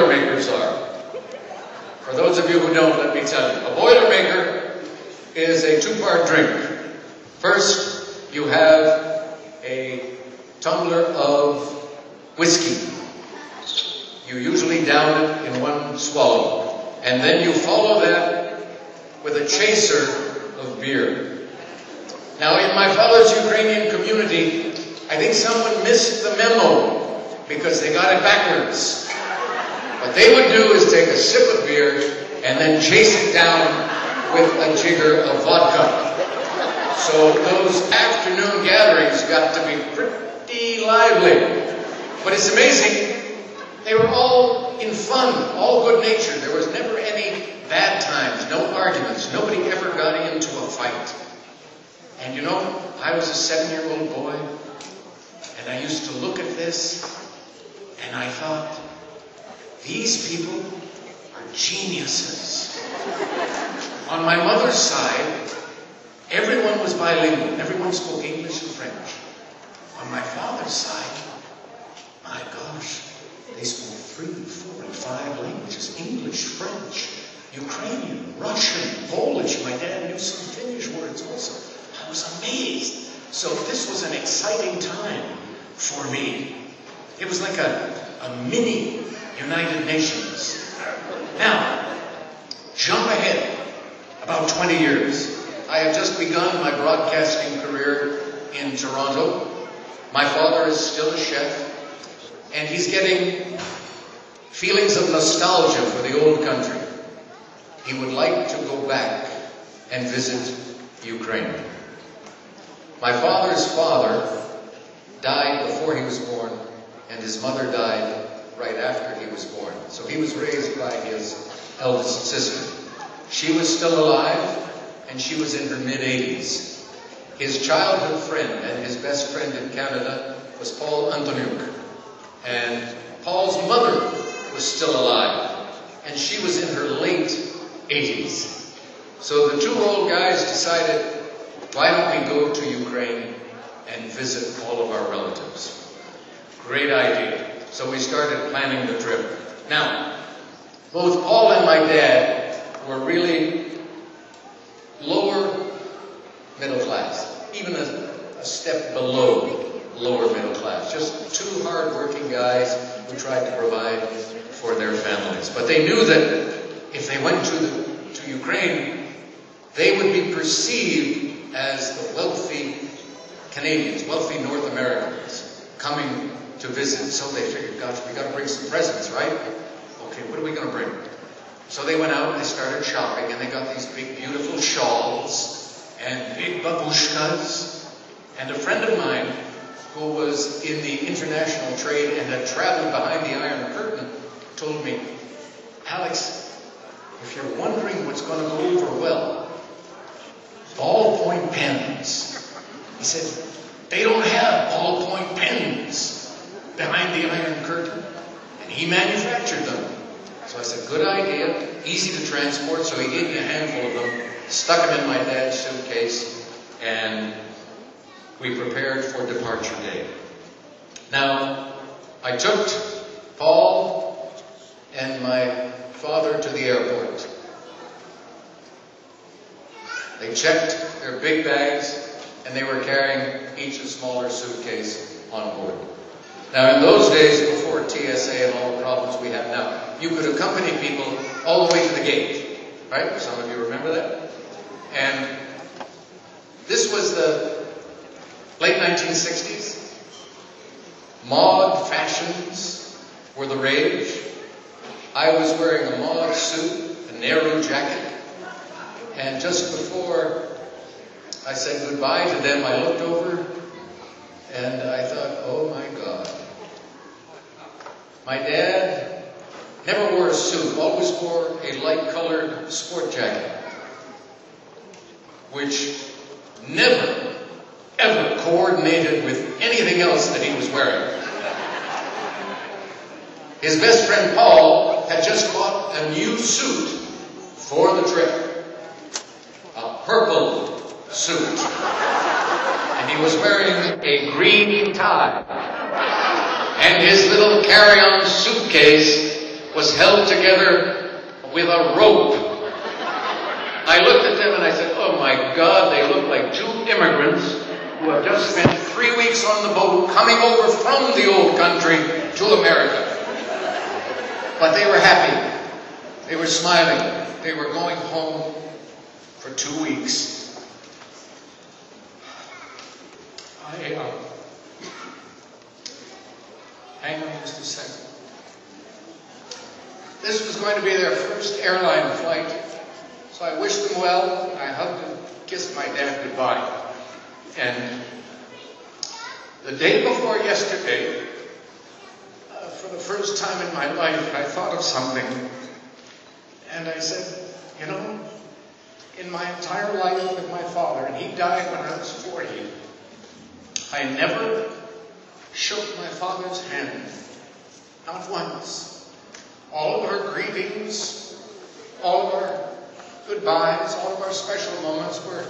Boilermakers are. For those of you who don't, let me tell you. A Boilermaker is a two-part drink. First, you have a tumbler of whiskey. You usually down it in one swallow. And then you follow that with a chaser of beer. Now, in my fellows Ukrainian community, I think someone missed the memo because they got it backwards. What they would do is take a sip of beer and then chase it down with a jigger of vodka. So those afternoon gatherings got to be pretty lively. But it's amazing, they were all in fun, all good natured. There was never any bad times, no arguments. Nobody ever got into a fight. And you know, I was a 7-year-old boy, and I used to look at this, and I thought, these people are geniuses. On my mother's side, everyone was bilingual. Everyone spoke English and French. On my father's side, my gosh, they spoke 3, 4, and 5 languages. English, French, Ukrainian, Russian, Polish. My dad knew some Finnish words also. I was amazed. So this was an exciting time for me. It was like a mini United Nations. Now, jump ahead about 20 years. I have just begun my broadcasting career in Toronto. My father is still a chef, and he's getting feelings of nostalgia for the old country. He would like to go back and visit Ukraine. My father's father died before he was born, and his mother died right after he was born. So he was raised by his eldest sister. She was still alive, and she was in her mid-80s. His childhood friend and his best friend in Canada was Paul Antoniuk. And Paul's mother was still alive, and she was in her late 80s. So the two old guys decided, why don't we go to Ukraine and visit all of our relatives? Great idea. So we started planning the trip. Now, both Paul and my dad were really lower middle class, even a step below lower middle class. Just two hard-working guys who tried to provide for their families. But they knew that if they went to Ukraine, they would be perceived as the wealthy Canadians, wealthy North Americans coming to visit. So they figured, gosh, we got to bring some presents, right? Okay, what are we going to bring? So they went out and they started shopping, and they got these big, beautiful shawls and big babushkas. And a friend of mine who was in the international trade and had traveled behind the Iron Curtain told me, Alex, if you're wondering what's going to go over well, ballpoint pens. He said, they don't have ballpoint pens behind the Iron Curtain. And he manufactured them. So I said, good idea, easy to transport. So he gave me a handful of them, stuck them in my dad's suitcase, and we prepared for departure day. Now, I took Paul and my father to the airport. They checked their big bags, and they were carrying each a smaller suitcase on board. Now, in those days, before TSA and all the problems we have now, you could accompany people all the way to the gate, right? Some of you remember that? And this was the late 1960s. Mauve fashions were the rage. I was wearing a mauve suit, a narrow jacket, and just before I said goodbye to them, I looked over and I thought, oh my God. My dad never wore a suit, always wore a light-colored sport jacket, which never, ever coordinated with anything else that he was wearing. His best friend Paul had just bought a new suit for the trip, a purple suit, and he was wearing a green tie, and his little carry-on suitcase was held together with a rope. I looked at them and I said, oh my God, they look like two immigrants who have just spent 3 weeks on the boat coming over from the old country to America. But they were happy. They were smiling. They were going home for 2 weeks. Hang on just a second. This was going to be their first airline flight, so I wished them well. I hugged and kissed my dad goodbye. And the day before yesterday, for the first time in my life, I thought of something. And I said, you know, in my entire life with my father, and he died when I was 40, I never shook my father's hand. Not once. All of our greetings, all of our goodbyes, all of our special moments were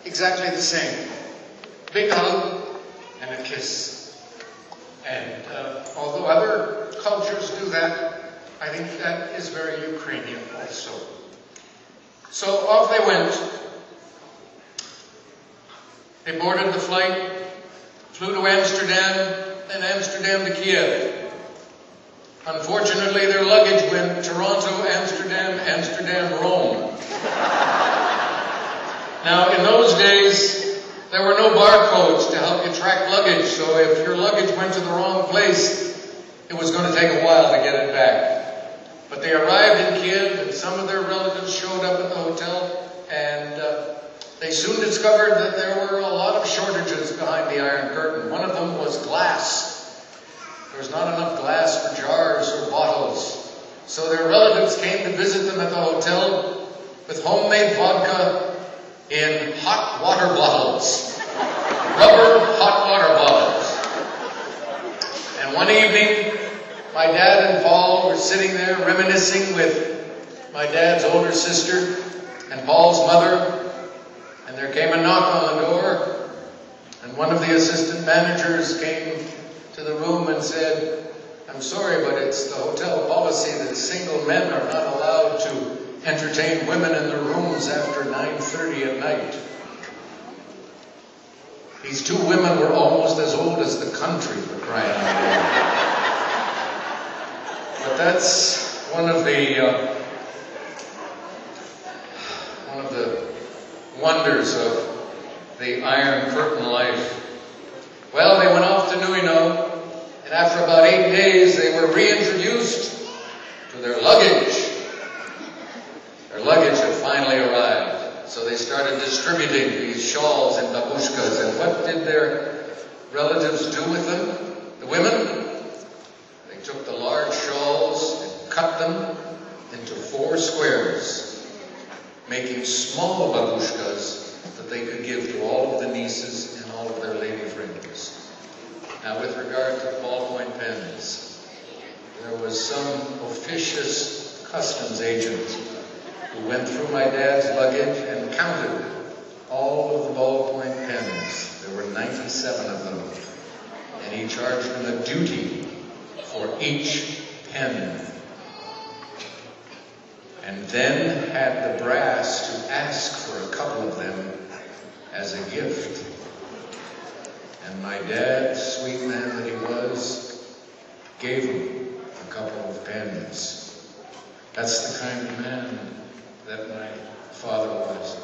exactly the same. Big hug and a kiss. And although other cultures do that, I think that is very Ukrainian also. So off they went. They boarded the flight, flew to Amsterdam, then Amsterdam to Kiev. Unfortunately, their luggage went Toronto, Amsterdam, Amsterdam, Rome. Now, in those days, there were no barcodes to help you track luggage, so if your luggage went to the wrong place, it was going to take a while to get it back. But they arrived in Kiev, and some of their relatives showed up at the hotel, and they soon discovered that there were a lot of shortages behind the Iron Curtain. One of them was glass. There was not enough glass for jars or bottles. So their relatives came to visit them at the hotel with homemade vodka in hot water bottles. Rubber hot water bottles. And one evening, my dad and Paul were sitting there reminiscing with my dad's older sister and Paul's mother. And there came a knock on the door, and one of the assistant managers came to the room and said, I'm sorry, but it's the hotel policy that single men are not allowed to entertain women in their rooms after 9:30 at night. These two women were almost as old as the country, for crying out loud. But that's one of the wonders of the Iron Curtain life. Well, they went off to Nuino, and after about 8 days, they were reintroduced to their luggage. Their luggage had finally arrived, so they started distributing these shawls and babushkas. And what did their relatives do with them? The women? They took the large shawls and cut them into 4 squares, making small babushkas that they could give to all of the nieces and all of their lady friends. Now, with regard to ballpoint pens, there was some officious customs agent who went through my dad's luggage and counted all of the ballpoint pens. There were 97 of them, and he charged them a duty for each pen. And then had the brass to ask for a couple of them as a gift. And my dad, sweet man that he was, gave him a couple of pens. That's the kind of man that my father was.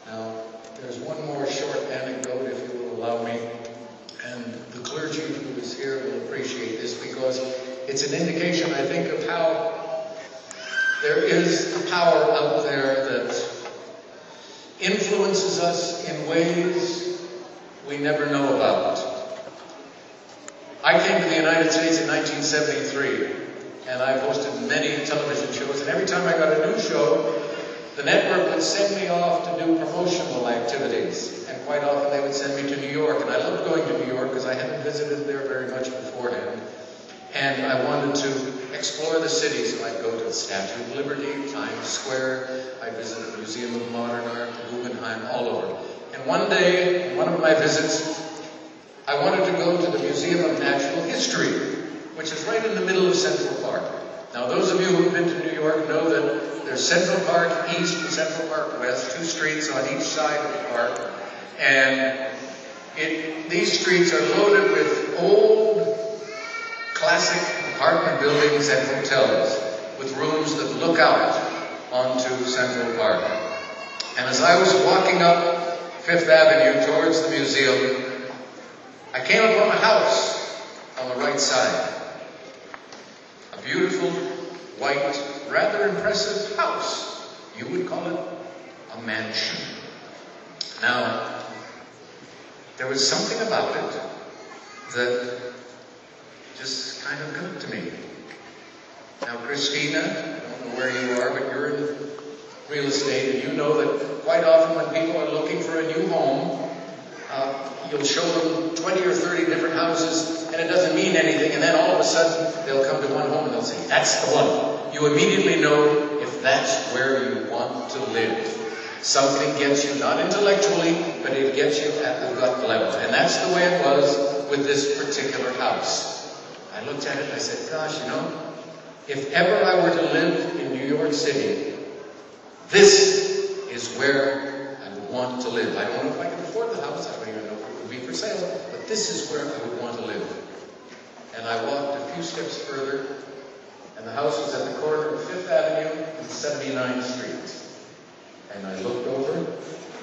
Now, there's one more short anecdote, if you will allow me. And the clergy who is here will appreciate this, because it's an indication, I think, of how there is a power out there that influences us in ways we never know about. I came to the United States in 1973, and I've hosted many television shows, and every time I got a new show, the network would send me off to do promotional activities, and quite often they would send me to New York, and I loved going to New York because I hadn't visited there very much beforehand. And I wanted to explore the city, so I'd go to the Statue of Liberty, Times Square, I visited the Museum of Modern Art, the Guggenheim, all over. And one day, in one of my visits, I wanted to go to the Museum of Natural History, which is right in the middle of Central Park. Now, those of you who've been to New York know that there's Central Park East and Central Park West, 2 streets on each side of the park. And these streets are loaded with old, classic apartment buildings and hotels with rooms that look out onto Central Park. And as I was walking up Fifth Avenue towards the museum, I came upon a house on the right side. A beautiful, white, rather impressive house. You would call it a mansion. Now, there was something about it that just kind of got to me. Now, Christina, I don't know where you are, but you're in real estate, and you know that quite often when people are looking for a new home, you'll show them 20 or 30 different houses, and it doesn't mean anything, and then all of a sudden they'll come to one home and they'll say, that's the one. You immediately know if that's where you want to live. Something gets you, not intellectually, but it gets you at the gut level. And that's the way it was with this particular house. I looked at it and I said, gosh, you know, if ever I were to live in New York City, this is where I would want to live. I don't know if I can afford the house. I don't even know if it would be for sale, but this is where I would want to live. And I walked a few steps further, and the house was at the corner of 5th Avenue and 79th Street. And I looked over,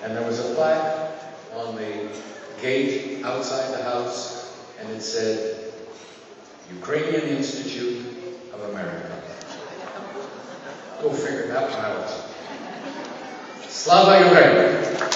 and there was a plaque on the gate outside the house, and it said, Ukrainian Institute of America. Go figure that one out. Slava Ukraini.